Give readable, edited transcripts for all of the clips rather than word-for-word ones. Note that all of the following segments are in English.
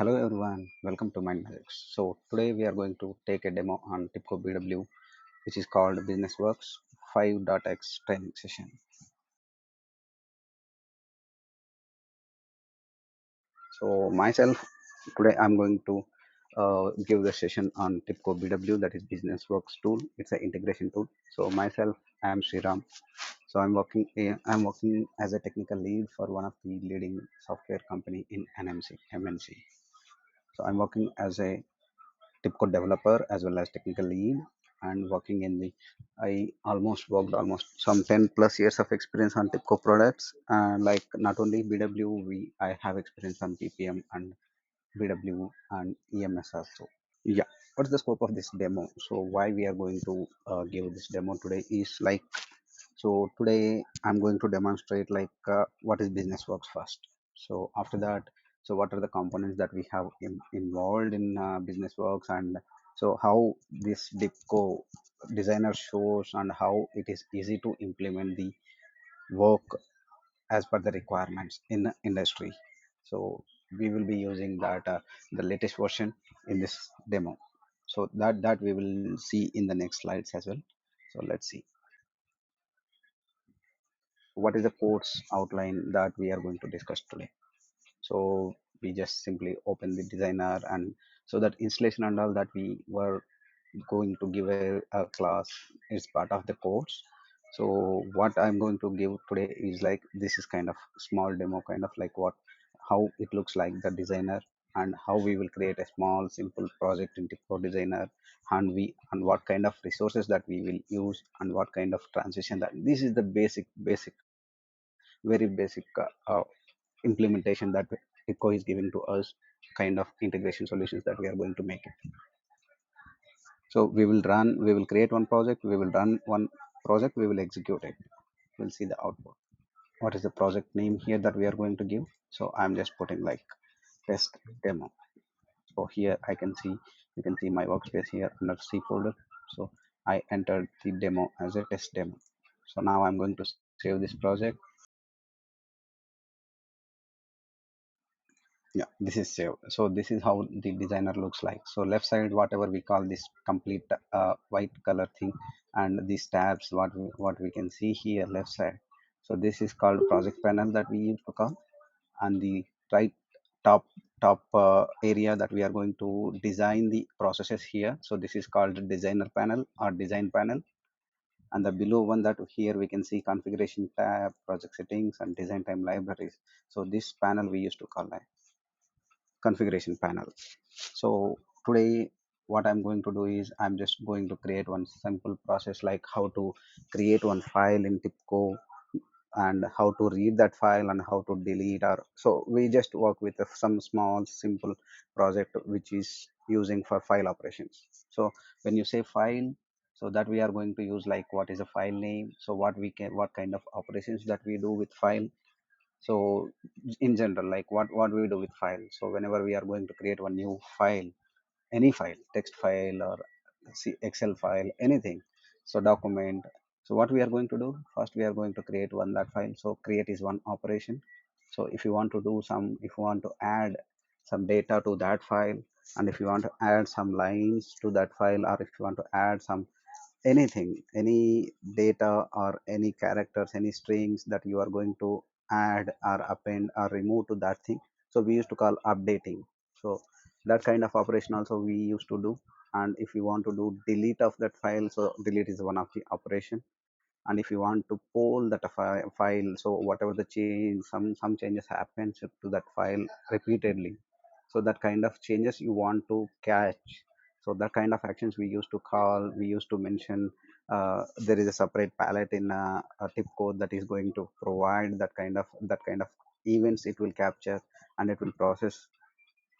Hello everyone, welcome to MindMajix. So today we are going to take a demo on TIBCO BW, which is called BusinessWorks 5.x training session. So myself, today I'm going to give the session on TIBCO BW, that is BusinessWorks tool. It's an integration tool. So myself, I am Sriram. So I'm working as a technical lead for one of the leading software company in MNC. So I'm working as a TIBCO developer as well as technical lead and working in the I almost worked almost some 10 plus years of experience on TIBCO products, and like not only BW, I have experience on PPM and BW and EMS also. Yeah, what's the scope of this demo? So why we are going to give this demo today is like, so today I'm going to demonstrate what is BusinessWorks first. So after that, so what are the components that we have involved in BusinessWorks, and so how this TIBCO designer shows and how it is easy to implement the work as per the requirements in the industry. So we will be using that the latest version in this demo. So that we will see in the next slides as well. So let's see what is the course outline that we are going to discuss today. So we just simply open the designer, and so that installation and all that we were going to give a class is part of the course. So what I'm going to give today is like, this is kind of small demo, kind of like how it looks like the designer, and how we will create a small simple project in TIBCO designer, and what kind of resources that we will use, and what kind of transition that this is the basic very basic implementation that TIBCO is giving to us, kind of integration solutions that we are going to make it. So we will create one project, we will run one project, we will execute it. We'll see the output. What is the project name here that we are going to give? So I'm just putting like test demo. So here you can see my workspace here under C folder. So I entered the demo as a test demo. So now I'm going to save this project. Yeah, this is saved. So this is how the designer looks like. So left side, whatever we call this complete white color thing, and these tabs, what we can see here left side. So this is called project panel that we used to call, and the right top area that we are going to design the processes here. So this is called designer panel or design panel, and the below one that here we can see configuration tab, project settings, and design time libraries. So this panel we used to call like configuration panel. So today what I'm going to do is I'm just going to create one simple process, like how to create one file in TIBCO, and how to read that file, and how to delete, or so we just work with some small simple project which is using for file operations. So when you say file, so that we are going to use like what is a file name, so what kind of operations that we do with file. So in general, like what we do with file, so whenever we are going to create one new file, any file, text file or excel file, anything, so document, so what we are going to do first, we are going to create one that file. So create is one operation. So if you want to do some, if you want to add some data to that file, and if you want to add some lines to that file, or if you want to add some anything, any data or any characters, any strings that you are going to add or append or remove to that thing, so we used to call updating. So that kind of operation also we used to do. And if you want to do delete of that file, so delete is one of the operation. And if you want to pull that file, so whatever the change, some changes happen to that file repeatedly, so that kind of changes you want to catch, so that kind of actions we used to call, we used to mention. There is a separate palette in a tip code that is going to provide that kind of events it will capture, and it will process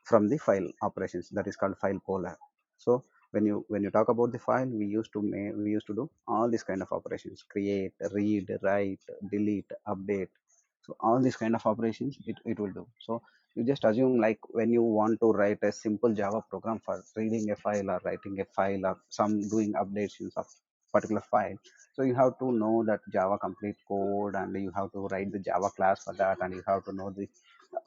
from the file operations, that is called file poller. So when you talk about the file, we used to do all these kind of operations: create, read, write, delete, update. So all these kind of operations it will do. So you just assume like when you want to write a simple java program for reading a file or writing a file or some doing updates and stuff, particular file. So you have to know that Java complete code, and you have to write the Java class for that, and you have to know the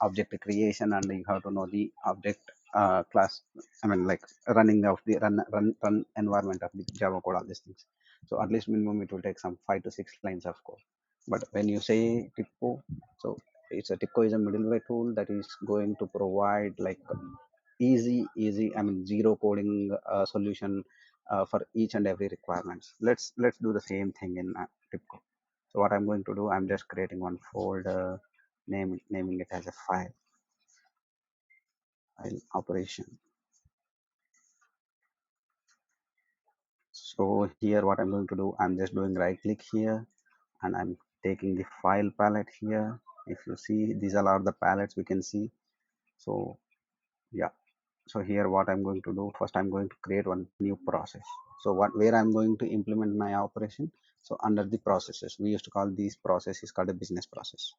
object creation, and you have to know the object class. I mean, like running of the run environment of the Java code, all these things. So at least minimum it will take some 5 to 6 lines of code. But when you say TIBCO, so TIBCO is a middleware tool that is going to provide like easy, I mean, zero coding solution for each and every requirements. Let's do the same thing in TIBCO. So what I'm going to do, I'm just creating one folder, naming it as a file operation. So here what I'm going to do, I'm just doing right click here, and I'm taking the file palette here. If you see, these all are the palettes we can see. So yeah, so here what I'm going to do, first I'm going to create one new process. So where I'm going to implement my operation, so under the processes, we used to call these processes called a business process.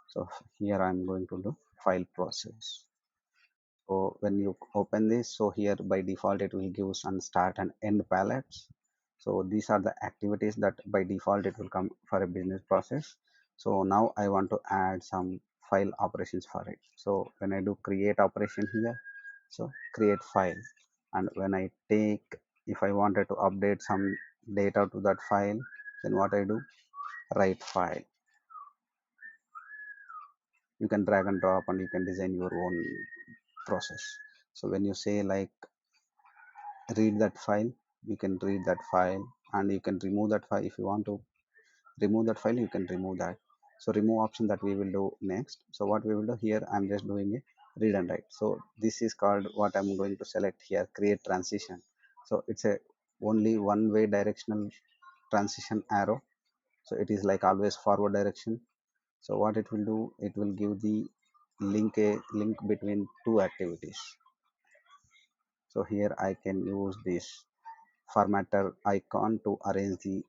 So here I'm going to do file process. So when you open this, so here by default it will give some start and end palettes. So these are the activities that by default it will come for a business process. So now I want to add some file operations for it. So when I do create operation here, so create file, and when I take, if I wanted to update some data to that file, then what I do, write file. You can drag and drop, and you can design your own process. So when you say like read that file, you can read that file, and you can remove that file. If you want to remove that file, you can remove that. So remove option that we will do next. So what we will do here, I'm just doing a read and write. So this is called, what I'm going to select here, create transition. So it's a only one way directional transition arrow. So it is like always forward direction. So what it will do, it will give the link between two activities. So here I can use this formatter icon to arrange the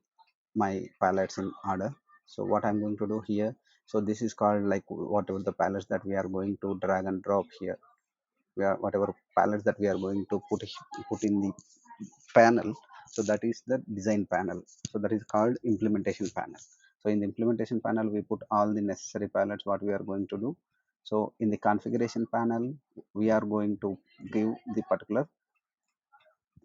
my palettes in order. So what I'm going to do here, so this is called like whatever the palettes that we are going to drag and drop here, we are whatever palettes that we are going to put in the panel. So that is the design panel. So that is called implementation panel. So in the implementation panel, we put all the necessary palettes what we are going to do. So in the configuration panel, we are going to give the particular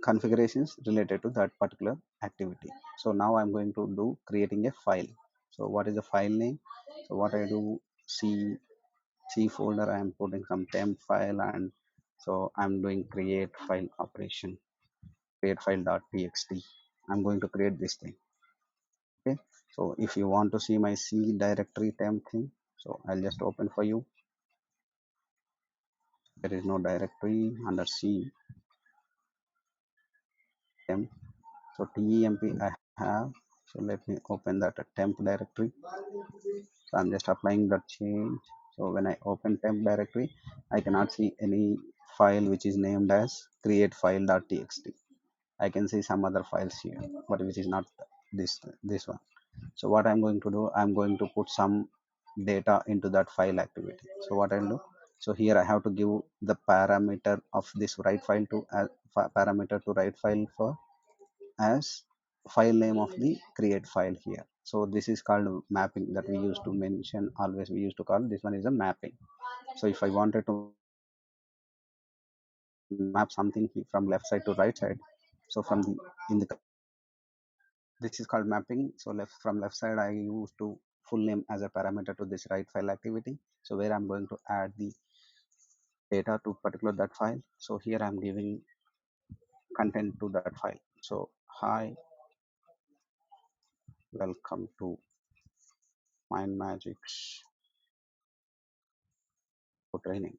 configurations related to that particular activity. So now I'm going to do creating a file. So what is the file name? So what I do, c folder, I am putting some temp file, and so I'm doing create file operation, create file.txt. I'm going to create this thing. Okay, so if you want to see my c directory temp thing, so I'll just open for you. There is no directory under c temp. So temp I have. So let me open that temp directory. So I'm just applying that change. So when I open temp directory, I cannot see any file which is named as create file.txt. I can see some other files here, but which is not this one. So what I'm going to do, I'm going to put some data into that file activity. So what I'll do, so here I have to give the parameter of this write file to parameter to write file for as file name of the create file here. So this is called mapping that we used to mention, always we used to call this one is a mapping. So if I wanted to map something from left side to right side, so from the in the this is called mapping. So from left side, I use to full name as a parameter to this write file activity. So where I'm going to add the data to particular that file. So here I'm giving content to that file. So hi, welcome to MindMajix training.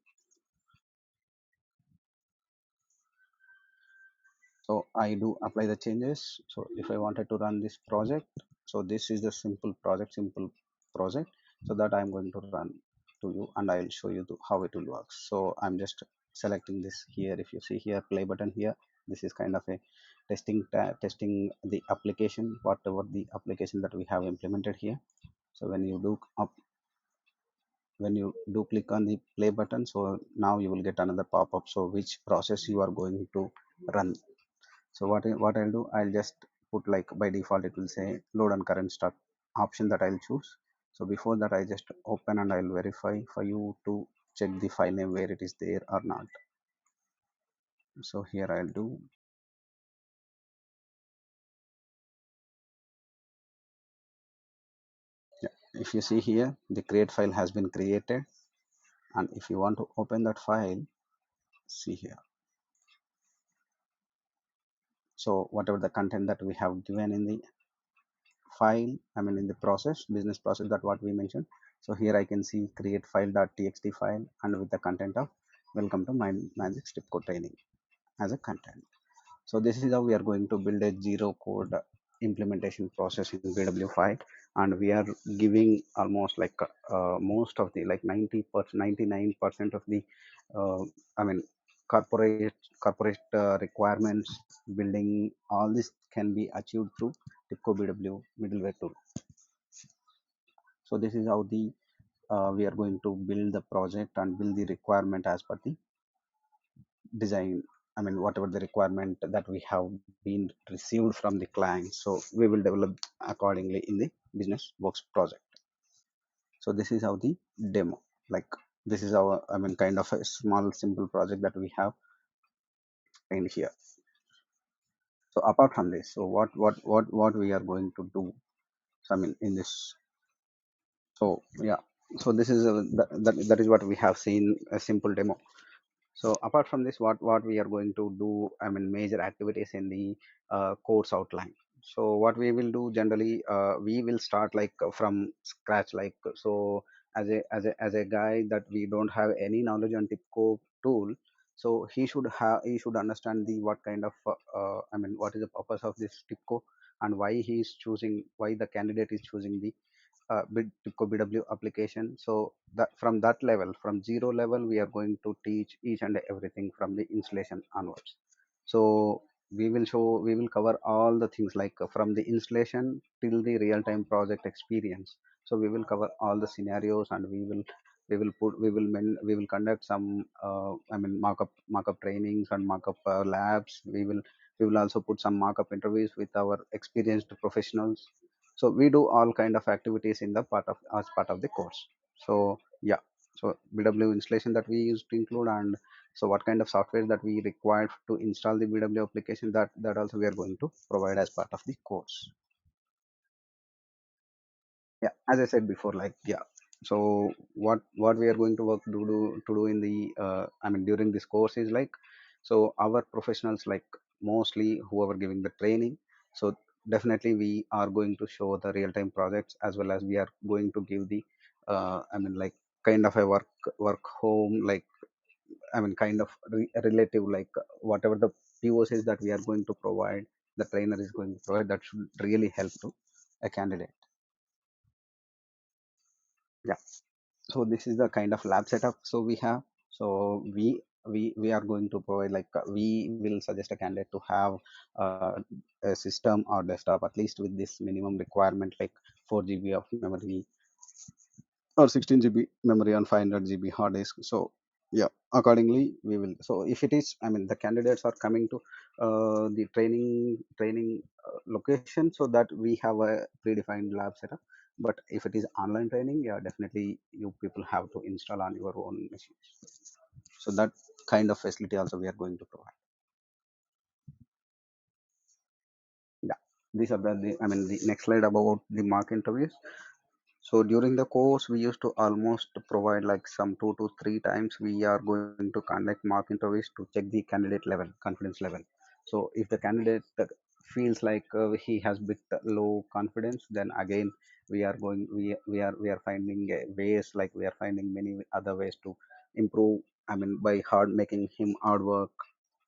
So I do apply the changes. So if I wanted to run this project, so this is the simple project, so that I'm going to run to you, and I'll show you how it will work. So I'm just selecting this here. If you see here, play button here, this is kind of a testing the application, whatever the application that we have implemented here. So when you do click on the play button, so now you will get another pop-up, so which process you are going to run. So what I'll do, I'll just put like by default it will say load and current start option that I'll choose. So before that I just open and I'll verify for you to check the file name where it is there or not. So here I'll do, yeah, if you see here the create file has been created, and if you want to open that file, see here. So whatever the content that we have given in the file, I mean in the process, business process, that what we mentioned. So here I can see create file.txt file and with the content of welcome to MindMajix TIBCO training as a content. So this is how we are going to build a zero code implementation process in BW5, and we are giving almost like most of the like 90%, 99% of the uh, I mean corporate requirements building. All this can be achieved through TIBCO BW middleware tool. So this is how the we are going to build the project and build the requirement as per the design. I mean whatever the requirement that we have been received from the client, so we will develop accordingly in the business works project. So this is how the demo, like this is our, I mean kind of a small simple project that we have in here. So apart from this, so what we are going to do, so, I mean in this, so yeah, so this is that is what we have seen, a simple demo. So apart from this, what we are going to do, I mean major activities in the course outline. So what we will do generally, we will start like from scratch, like so as a guy that we don't have any knowledge on TIBCO tool. So he should understand the what kind of I mean what is the purpose of this TIBCO, and why he is choosing, why the candidate is choosing the TIBCO BW application. So that from that level, from zero level, we are going to teach each and everything from the installation onwards. So we will cover all the things like from the installation till the real-time project experience. So we will cover all the scenarios, and we will conduct some I mean markup trainings and markup labs. We will also put some markup interviews with our experienced professionals. So we do all kind of activities in the part of as part of the course. So yeah, so BW installation that we used to include, and so what kind of software that we required to install the BW application, that also we are going to provide as part of the course. Yeah, as I said before, like yeah, so what we are going to work to do in the I mean during this course is like, so our professionals, like mostly whoever giving the training, so definitely we are going to show the real-time projects, as well as we are going to give the I mean like kind of a work home, like I mean kind of relative, like whatever the POCs that we are going to provide, the trainer is going to provide, that should really help to a candidate. Yeah, so this is the kind of lab setup so we have. So we are going to provide like we will suggest a candidate to have uh, a system or desktop at least with this minimum requirement, like 4 GB of memory or 16 GB memory on 500 GB hard disk. So yeah, accordingly we will. So if it is, I mean the candidates are coming to the training location, so that we have a predefined lab setup. But if it is online training, yeah, definitely you people have to install on your own machines. So that kind of facility also we are going to provide. Yeah, these are the I mean the next slide about the mock interviews. So during the course, we used to almost provide like some 2 to 3 times. We are going to conduct mock interviews to check the candidate level, confidence level. So if the candidate feels like he has bit low confidence, then again we are finding ways, like we are finding many other ways to improve. I mean by hard making him hard work,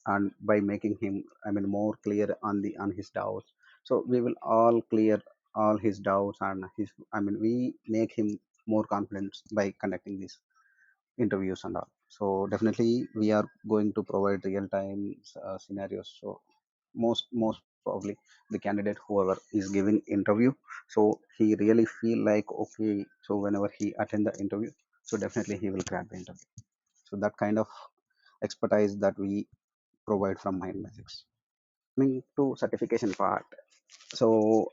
and by making him, I mean more clear on his doubts. So we will all clear all his doubts and his, I mean we make him more confident by conducting these interviews and all. So definitely we are going to provide real time scenarios. So most probably the candidate whoever is giving interview, so he really feel like okay, so whenever he attend the interview, so definitely he will crack the interview. So that kind of expertise that we provide from MindMajix. Coming to certification part, So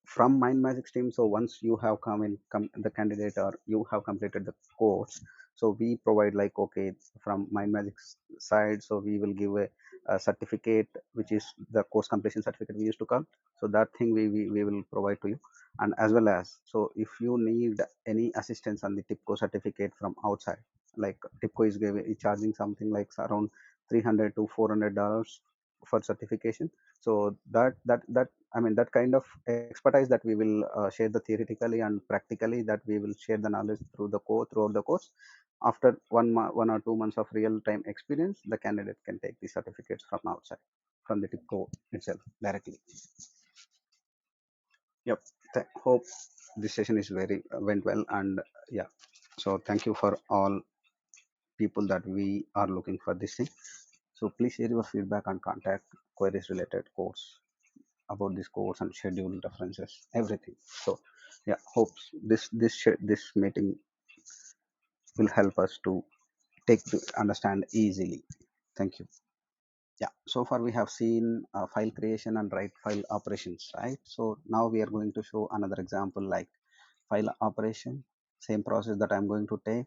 from MindMajix team, so once you have the candidate or you have completed the course, so we provide like, okay, from MindMajix side, so we will give a certificate, which is the course completion certificate we used to call. So that thing we will provide to you. And as well as, so if you need any assistance on the TIBCO certificate from outside, like TIBCO is charging something like around $300 to $400 for certification. So that I mean, that kind of expertise that we will share the theoretically and practically, that we will share the knowledge throughout the course. After 1 or 2 months of real time experience, the candidate can take the certificates from outside, from the TIPCO itself directly. Yep. Hope this session is very went well, and yeah. So thank you for all people that we are looking for this thing. So please share your feedback and contact queries related course about this course and schedule references, everything. So yeah, hope this meeting will help us to take to understand easily. Thank you. Yeah, so far we have seen file creation and write file operations, right? So now we are going to show another example like file operation, same process that I'm going to take.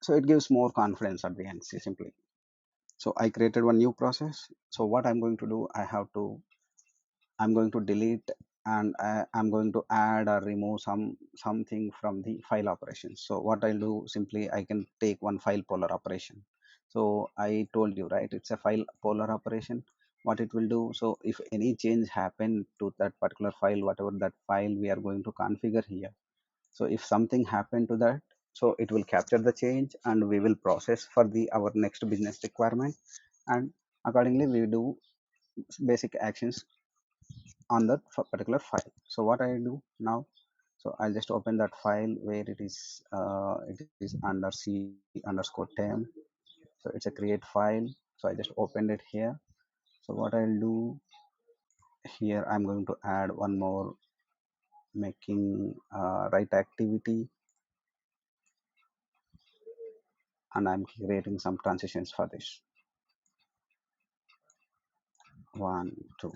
So it gives more confidence at the end, see, simply. So I created one new process. So what I'm going to do, I'm going to delete, and I'm going to add or remove something from the file operations. So what I'll do, simply I can take one file polar operation. So I told you, right, it's a file polar operation. What it will do, so if any change happen to that particular file, whatever that file we are going to configure here, so if something happened to that, so it will capture the change and we will process for the our next business requirement, and accordingly we do basic actions on that particular file. So what I do now, so I'll just open that file where it is under c underscore temp. So it's a create file. So I just opened it here. So what I'll do here, I'm going to add one more, making write activity, and I'm creating some transitions for this. 1 2.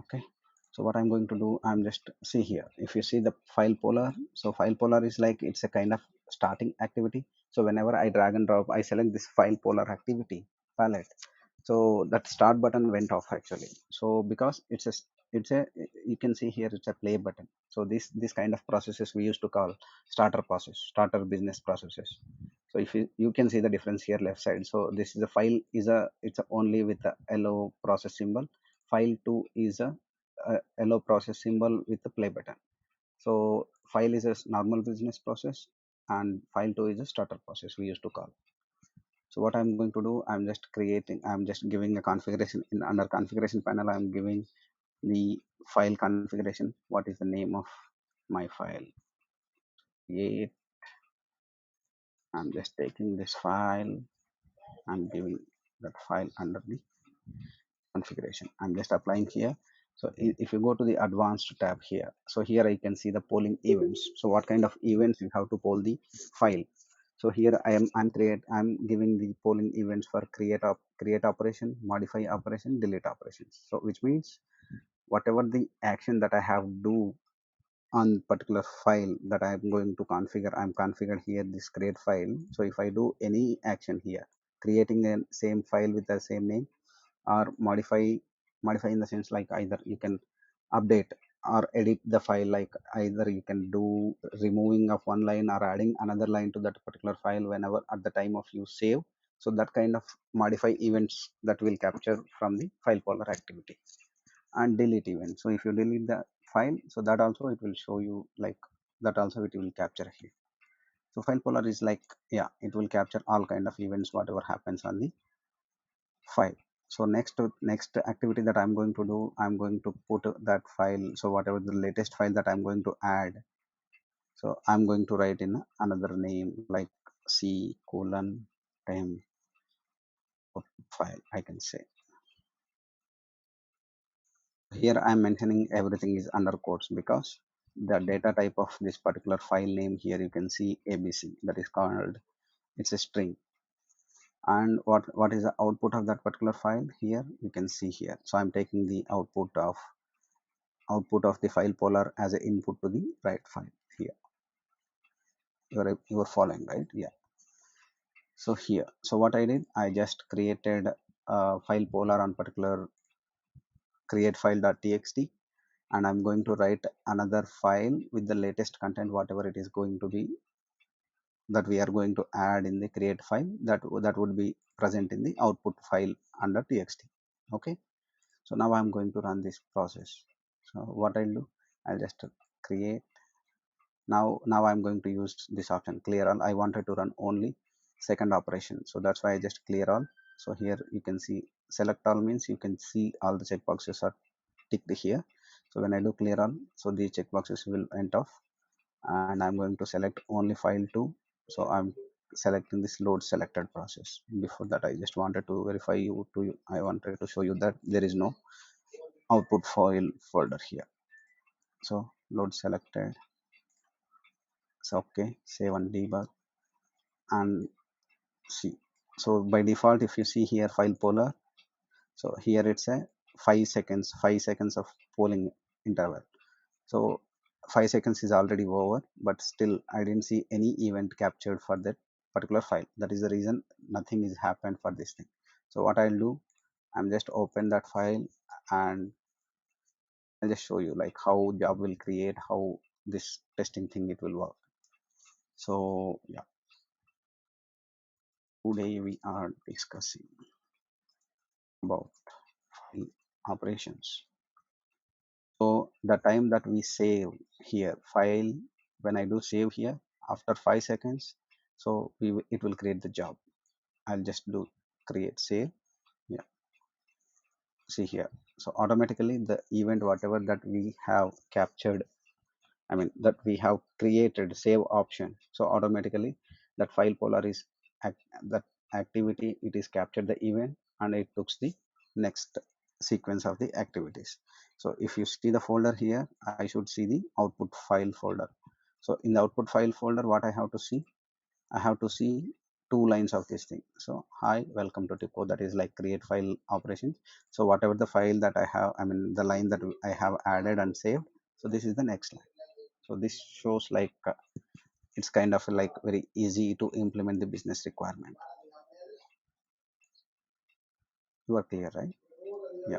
Okay. So what I'm going to do, I'm just see here, if you see the file polar, so file polar is like, it's a kind of starting activity. So whenever I drag and drop, I select this file polar activity palette, so that start button went off actually. So because it's a you can see here, it's a play button. So this kind of processes we used to call starter business processes. So if you can see the difference here left side. So this is a file is a it's a only with the yellow process symbol. File 2 is a yellow process symbol with the play button. So file is a normal business process, and file 2 is a starter process we used to call. So what I'm going to do, I'm just giving a configuration in under configuration panel. I'm giving the file configuration. What is the name of my file? Yeah, I'm just taking this file and giving that file under the configuration. I'm just applying here. So if you go to the advanced tab here, so here I can see the polling events. So what kind of events you have to poll the file. So here I'm giving the polling events for create operation, modify operation, delete operations. So which means whatever the action that I have do on particular file that I'm going to configure, I'm configured here this create file. So if I do any action here, creating a same file with the same name, or modify in the sense like either you can update or edit the file, like either you can do removing of one line or adding another line to that particular file whenever at the time of you save. So that kind of modify events that will capture from the file polar activity. And delete event, so if you delete the file, so that also it will show you like that also it will capture here. So file polar is like, yeah, it will capture all kind of events whatever happens on the file. So next activity that I'm going to do, I'm going to put that file, so whatever the latest file that I'm going to add, so I'm going to write in another name like c colon temp file, I can say. Here I'm mentioning everything is under quotes because the data type of this particular file name here, you can see abc, that is called, it's a string. And what is the output of that particular file? Here you can see here. So I'm taking the output of the file polar as an input to the right file here. You're following, right? Yeah. So here, so what I did, I just created a file polar on particular create file.txt, and I'm going to write another file with the latest content, whatever it is going to be, that we are going to add in the create file, that would be present in the output file under txt. Okay, so now I'm going to run this process. So what I'll do, I'll just create. Now I'm going to use this option clear all. I wanted to run only second operation, so that's why I just clear all. So here you can see select all means you can see all the checkboxes are ticked here. So when I do clear all, so the checkboxes will end off, and I'm going to select only file 2. So I'm selecting this load selected process. Before that, I just wanted to verify you to you. I wanted to show you that there is no output file folder here. So load selected. So okay, save and debug and see. So by default, if you see here file polar, so here it's a 5 seconds of polling interval. So 5 seconds is already over, but still I didn't see any event captured for that particular file. That is the reason nothing is happened for this thing. So what I'll do, I'm just open that file, and I'll just show you like how job will create, how this testing thing it will work. So yeah, today we are discussing about file operations. So the time that we save here file, when I do save here, after 5 seconds, so it will create the job. I'll just do create save. Yeah, see here. So automatically the event whatever that we have captured, I mean that we have created save option. So automatically that file polar is that activity, it is captured the event and it looks the next sequence of the activities. So if you see the folder here, I should see the output file folder. So in the output file folder, what I have to see, I have to see two lines of this thing. So hi, welcome to TIBCO, that is like create file operations. So whatever the file that I have, I mean the line that I have added and saved, so this is the next line. So this shows like it's kind of like very easy to implement the business requirement. You are clear, right? Yeah.